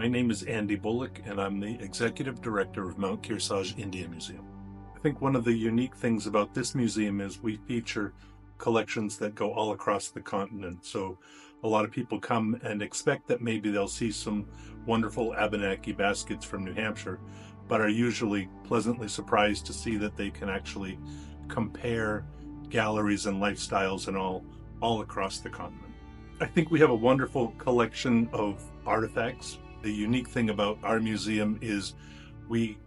My name is Andy Bullock, and I'm the Executive Director of Kearsarge Indian Museum. I think one of the unique things about this museum is we feature collections that go all across the continent. So a lot of people come and expect that maybe they'll see some wonderful Abenaki baskets from New Hampshire, but are usually pleasantly surprised to see that they can actually compare galleries and lifestyles and all across the continent. I think we have a wonderful collection of artifacts. The unique thing about our museum is we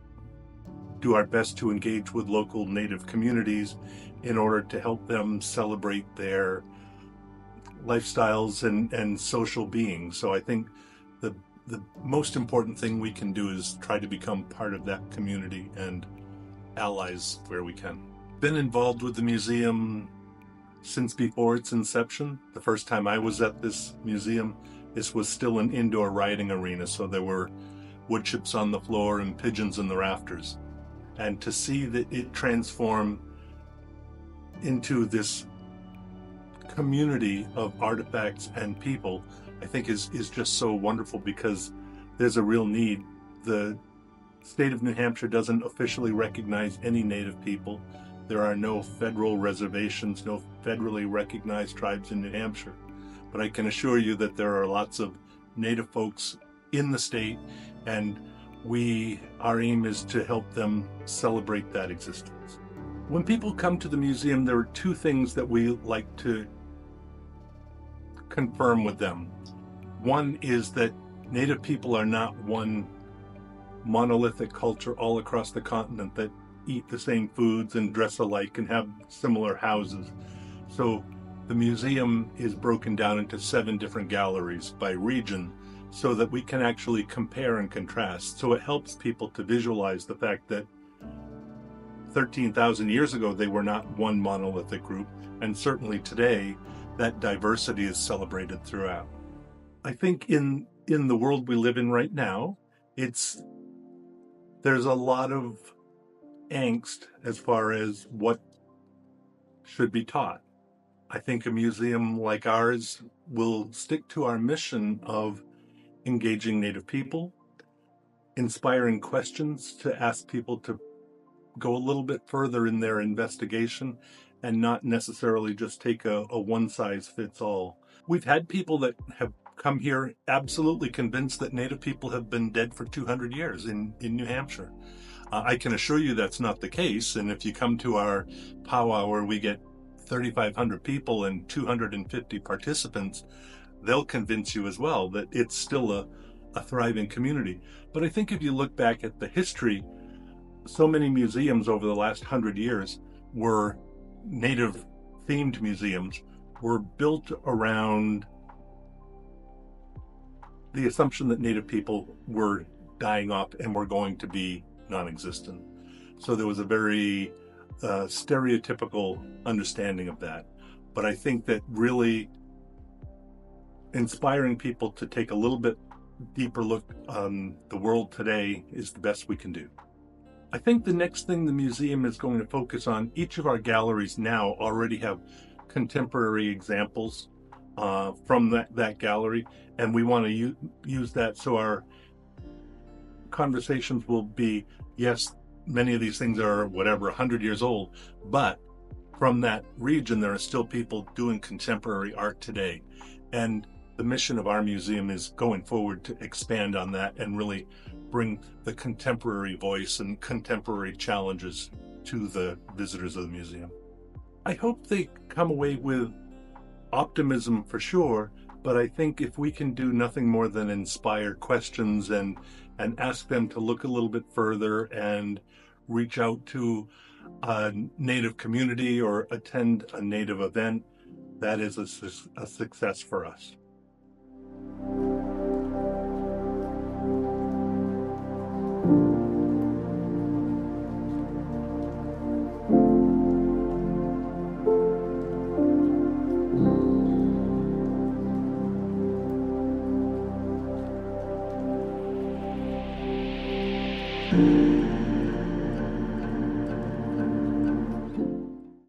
do our best to engage with local Native communities in order to help them celebrate their lifestyles and social being. So I think the most important thing we can do is try to become part of that community and allies where we can. Been involved with the museum since before its inception. The first time I was at this museum, this was still an indoor riding arena, so there were wood chips on the floor and pigeons in the rafters. And to see that it transform into this community of artifacts and people, I think is just so wonderful, because there's a real need. The state of New Hampshire doesn't officially recognize any Native people. There are no federal reservations, no federally recognized tribes in New Hampshire. But I can assure you that there are lots of Native folks in the state, and our aim is to help them celebrate that existence. When people come to the museum, there are two things that we like to confirm with them. One is that Native people are not one monolithic culture all across the continent that eat the same foods and dress alike and have similar houses. So the museum is broken down into 7 different galleries by region so that we can actually compare and contrast. So it helps people to visualize the fact that 13,000 years ago they were not one monolithic group, and certainly today that diversity is celebrated throughout. I think in the world we live in right now, there's a lot of angst as far as what should be taught. I think a museum like ours will stick to our mission of engaging Native people, inspiring questions to ask people to go a little bit further in their investigation and not necessarily just take a one-size-fits-all. We've had people that have come here absolutely convinced that Native people have been dead for 200 years in New Hampshire. I can assure you that's not the case, and if you come to our powwow where we get 3,500 people and 250 participants, they'll convince you as well that it's still a thriving community. But I think if you look back at the history, so many museums over the last 100 years were Native-themed museums, were built around the assumption that Native people were dying off and were going to be non-existent. So there was a very stereotypical understanding of that. But I think that really inspiring people to take a little bit deeper look on the world today is the best we can do. I think the next thing the museum is going to focus on, each of our galleries now already have contemporary examples from that gallery, and we want to use that so our conversations will be, yes, many of these things are 100 years old, but from that region there are still people doing contemporary art today. And the mission of our museum is going forward to expand on that and really bring the contemporary voice and contemporary challenges to the visitors of the museum. I hope they come away with optimism for sure, but I think if we can do nothing more than inspire questions and ask them to look a little bit further and reach out to a Native community or attend a Native event, that is a success for us. Thank you.